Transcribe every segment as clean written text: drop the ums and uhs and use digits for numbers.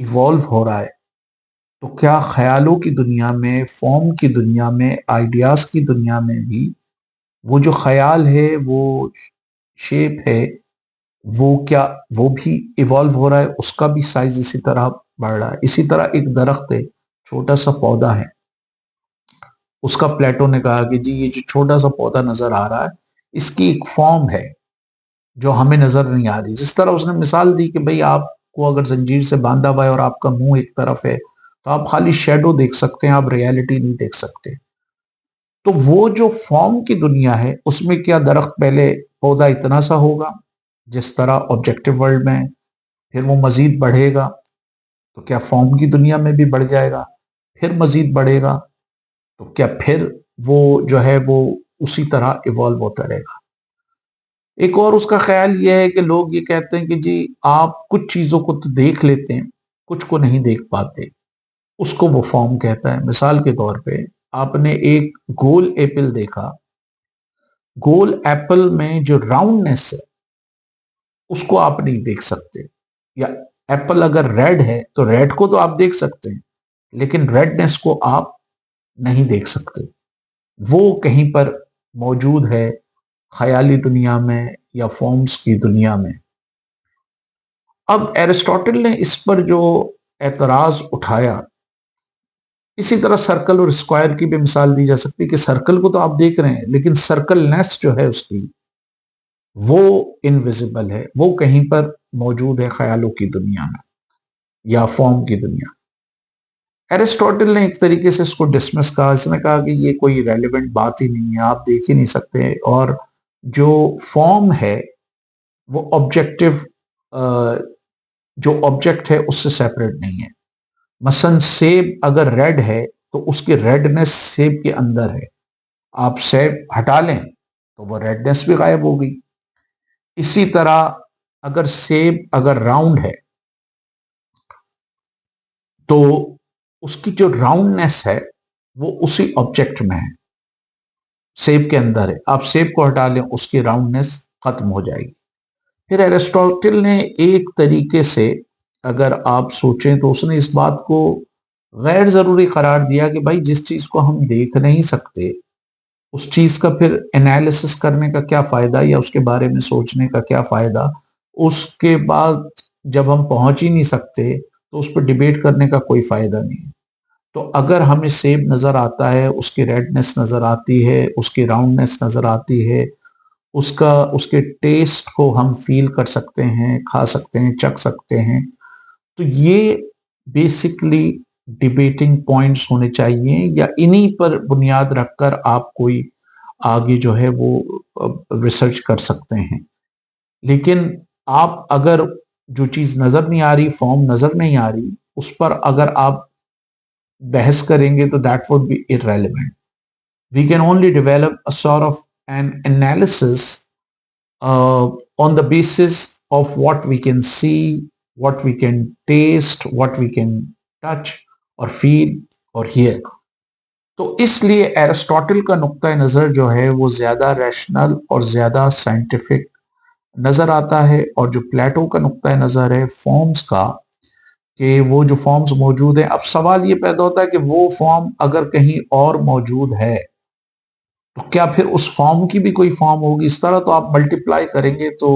Evolve ہو رہا ہے، تو کیا خیالوں کی دنیا میں، فارم کی دنیا میں، آئیڈیاز کی دنیا میں بھی وہ جو خیال ہے، وہ شیپ ہے، وہ کیا وہ بھی ایوالو ہو رہا ہے؟ اس کا بھی سائز اسی طرح بڑھ رہا ہے. اسی طرح ایک درخت ہے، چھوٹا سا پودا ہے، اس کا پلیٹو نے کہا کہ جی یہ جو چھوٹا سا پودا نظر آ رہا ہے، اس کی ایک فارم ہے جو ہمیں نظر نہیں آ رہی. جس طرح اس نے مثال دی کہ بھئی آپ کو اگر زنجیر سے باندھا ہوا ہے اور آپ کا منہ ایک طرف ہے تو آپ خالی شیڈو دیکھ سکتے ہیں، آپ ریالٹی نہیں دیکھ سکتے. تو وہ جو فارم کی دنیا ہے، اس میں کیا درخت پہلے پودا اتنا سا ہوگا جس طرح آبجیکٹو ورلڈ میں، پھر وہ مزید بڑھے گا، تو کیا فارم کی دنیا میں بھی بڑھ جائے گا، پھر مزید بڑھے گا، تو کیا پھر وہ جو ہے وہ اسی طرح ایوالو ہوتا رہے گا؟ ایک اور اس کا خیال یہ ہے کہ لوگ یہ کہتے ہیں کہ جی آپ کچھ چیزوں کو تو دیکھ لیتے ہیں، کچھ کو نہیں دیکھ پاتے، اس کو وہ فارم کہتا ہے. مثال کے طور پہ آپ نے ایک گول ایپل دیکھا، گول ایپل میں جو راؤنڈنیس ہے اس کو آپ نہیں دیکھ سکتے. یا ایپل اگر ریڈ ہے تو ریڈ کو تو آپ دیکھ سکتے ہیں، لیکن ریڈنیس کو آپ نہیں دیکھ سکتے. وہ کہیں پر موجود ہے خیالی دنیا میں یا فارمز کی دنیا میں. اب ایرسٹوٹل نے اس پر جو اعتراض اٹھایا، اسی طرح سرکل اور اسکوائر کی بھی مثال دی جا سکتی کہ سرکل کو تو آپ دیکھ رہے ہیں، لیکن سرکل نیس جو ہے اس کی، وہ انویزیبل ہے، وہ کہیں پر موجود ہے خیالوں کی دنیا میں یا فارم کی دنیا. ایرسٹوٹل نے ایک طریقے سے اس کو ڈسمس کہا، اس نے کہا کہ یہ کوئی ریلیونٹ بات ہی نہیں ہے، آپ دیکھ ہی نہیں سکتے، اور جو فارم ہے وہ آبجیکٹو جو آبجیکٹ ہے اس سے سیپریٹ نہیں ہے. مثلا سیب اگر ریڈ ہے تو اس کی ریڈنس سیب کے اندر ہے، آپ سیب ہٹا لیں تو وہ ریڈنس بھی غائب ہوگی. اسی طرح اگر سیب اگر راؤنڈ ہے تو اس کی جو راؤنڈنیس ہے وہ اسی آبجیکٹ میں ہے، سیب کے اندر ہے. آپ سیب کو ہٹا لیں اس کی راؤنڈنیس ختم ہو جائے گی. پھر ایرسٹوٹل نے ایک طریقے سے اگر آپ سوچیں تو اس نے اس بات کو غیر ضروری قرار دیا کہ بھائی جس چیز کو ہم دیکھ نہیں سکتے اس چیز کا پھر انالیسس کرنے کا کیا فائدہ، یا اس کے بارے میں سوچنے کا کیا فائدہ. اس کے بعد جب ہم پہنچ ہی نہیں سکتے تو اس پہ ڈیبیٹ کرنے کا کوئی فائدہ نہیں. تو اگر ہمیں سیب نظر آتا ہے، اس کی ریڈنس نظر آتی ہے، اس کی راؤنڈنس نظر آتی ہے، اس کے ٹیسٹ کو ہم فیل کر سکتے ہیں، کھا سکتے ہیں، چکھ سکتے ہیں، تو یہ بیسکلی ڈیبیٹنگ پوائنٹس ہونے چاہیے، یا انہی پر بنیاد رکھ کر آپ کوئی آگے جو ہے وہ ریسرچ کر سکتے ہیں. لیکن آپ اگر جو چیز نظر نہیں آ رہی، فارم نظر نہیں آ رہی، اس پر اگر آپ بحث کریں گے تو that would be irrelevant. We can only develop a sort of an analysis on the basis of what we can see, what we can taste, what we can touch or feel or hear. تو اس لیے Aristotle کا نقطۂ نظر جو ہے وہ زیادہ rational اور زیادہ سائنٹیفک نظر آتا ہے، اور جو پلیٹو کا نقطۂ نظر ہے فارمز کا، کہ وہ جو فارمز موجود ہیں، اب سوال یہ پیدا ہوتا ہے کہ وہ فارم اگر کہیں اور موجود ہے تو کیا پھر اس فارم کی بھی کوئی فارم ہوگی؟ اس طرح تو آپ ملٹیپلائی کریں گے تو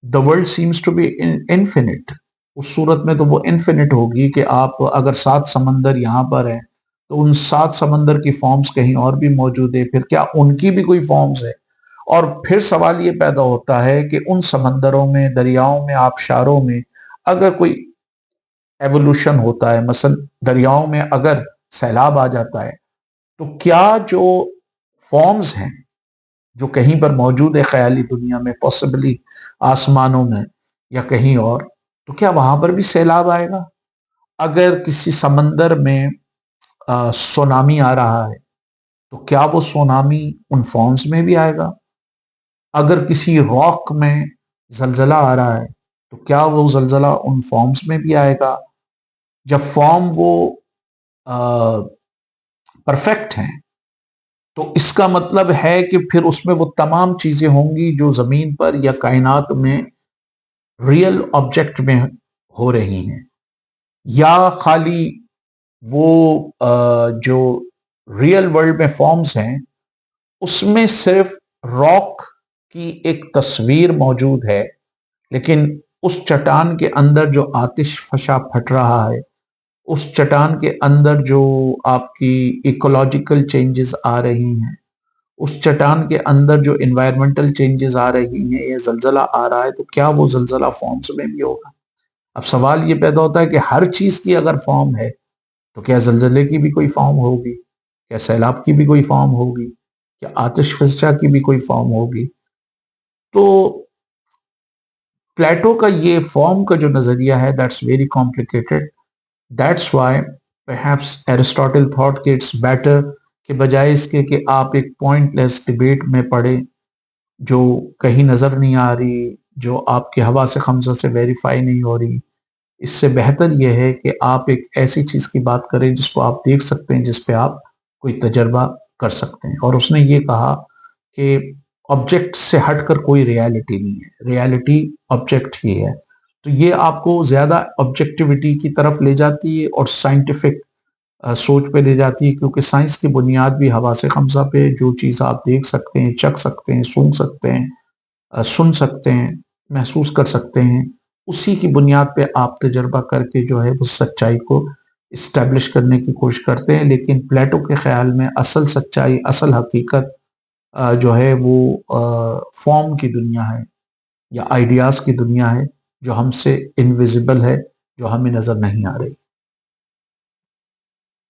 the world seems to be infinite. اس صورت میں تو وہ انفینٹ ہوگی کہ آپ اگر 7 سمندر یہاں پر ہیں تو ان 7 سمندر کی فارمز کہیں اور بھی موجود ہے، پھر کیا ان کی بھی کوئی فارمز ہے؟ اور پھر سوال یہ پیدا ہوتا ہے کہ ان سمندروں میں، دریاؤں میں، آبشاروں میں اگر کوئی ایوولوشن ہوتا ہے، مثلا دریاؤں میں اگر سیلاب آ جاتا ہے تو کیا جو فارمز ہیں جو کہیں پر موجود ہے خیالی دنیا میں، پاسبلی آسمانوں میں یا کہیں اور، تو کیا وہاں پر بھی سیلاب آئے گا؟ اگر کسی سمندر میں سونامی آ رہا ہے تو کیا وہ سونامی ان فارمز میں بھی آئے گا؟ اگر کسی راک میں زلزلہ آ رہا ہے تو کیا وہ زلزلہ ان فارمز میں بھی آئے گا؟ جب فارم وہ پرفیکٹ ہیں تو اس کا مطلب ہے کہ پھر اس میں وہ تمام چیزیں ہوں گی جو زمین پر یا کائنات میں ریئل آبجیکٹ میں ہو رہی ہیں، یا خالی وہ جو ریئل ورلڈ میں فارمز ہیں اس میں صرف راک کی ایک تصویر موجود ہے، لیکن اس چٹان کے اندر جو آتش فشاں پھٹ رہا ہے، اس چٹان کے اندر جو آپ کی ایکولوجیکل چینجز آ رہی ہیں، اس چٹان کے اندر جو انوائرمنٹل چینجز آ رہی ہیں، یہ زلزلہ آ رہا ہے، تو کیا وہ زلزلہ فارمز میں بھی ہوگا؟ اب سوال یہ پیدا ہوتا ہے کہ ہر چیز کی اگر فارم ہے تو کیا زلزلے کی بھی کوئی فارم ہوگی؟ کیا سیلاب کی بھی کوئی فارم ہوگی؟ کیا آتش فشاں کی بھی کوئی فارم ہوگی؟ تو پلیٹو کا یہ فارم کا جو نظریہ ہے that's very complicated. That's why perhaps Aristotle thought کہ اٹس بیٹر کہ بجائے اس کے کہ آپ ایک پوائنٹ لیس ڈبیٹ میں پڑھیں جو کہیں نظر نہیں آ رہی، جو آپ کے حواس خمسہ سے ویریفائی نہیں ہو رہی، اس سے بہتر یہ ہے کہ آپ ایک ایسی چیز کی بات کریں جس کو آپ دیکھ سکتے ہیں، جس پہ آپ کوئی تجربہ کر سکتے ہیں. اور اس نے یہ کہا کہ آبجیکٹ سے ہٹ کر کوئی ریالٹی نہیں ہے، ریالٹی آبجیکٹ ہی ہے. تو یہ آپ کو زیادہ آبجیکٹیوٹی کی طرف لے جاتی ہے اور سائنٹیفک سوچ پہ لے جاتی ہے، کیونکہ سائنس کی بنیاد بھی حواس خمسہ پہ، جو چیز آپ دیکھ سکتے ہیں، چکھ سکتے ہیں، سونگھ سکتے ہیں، سن سکتے ہیں، محسوس کر سکتے ہیں، اسی کی بنیاد پہ آپ تجربہ کر کے جو ہے وہ سچائی کو اسٹیبلش کرنے کی کوشش کرتے ہیں. لیکن پلیٹو کے خیال میں اصل سچائی، اصل حقیقت جو ہے وہ فارم کی دنیا ہے یا آئیڈیاز کی دنیا ہے، جو ہم سے انویزیبل ہے، جو ہمیں نظر نہیں آ رہی.